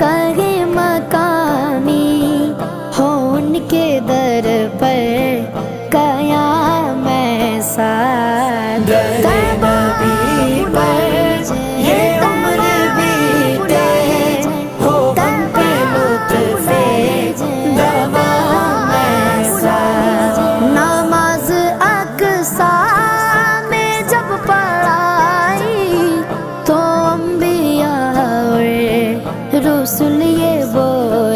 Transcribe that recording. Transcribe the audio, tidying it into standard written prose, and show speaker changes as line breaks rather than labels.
کہیں مقامی ہو ان کے در پر قیام ایسا
نبی پر یہ عمر بیتے ہو ہم پہ لطف دوام ایسا
نماز اقصیٰ میں جب پڑھائی تو انبیاء اور رسول یہ بول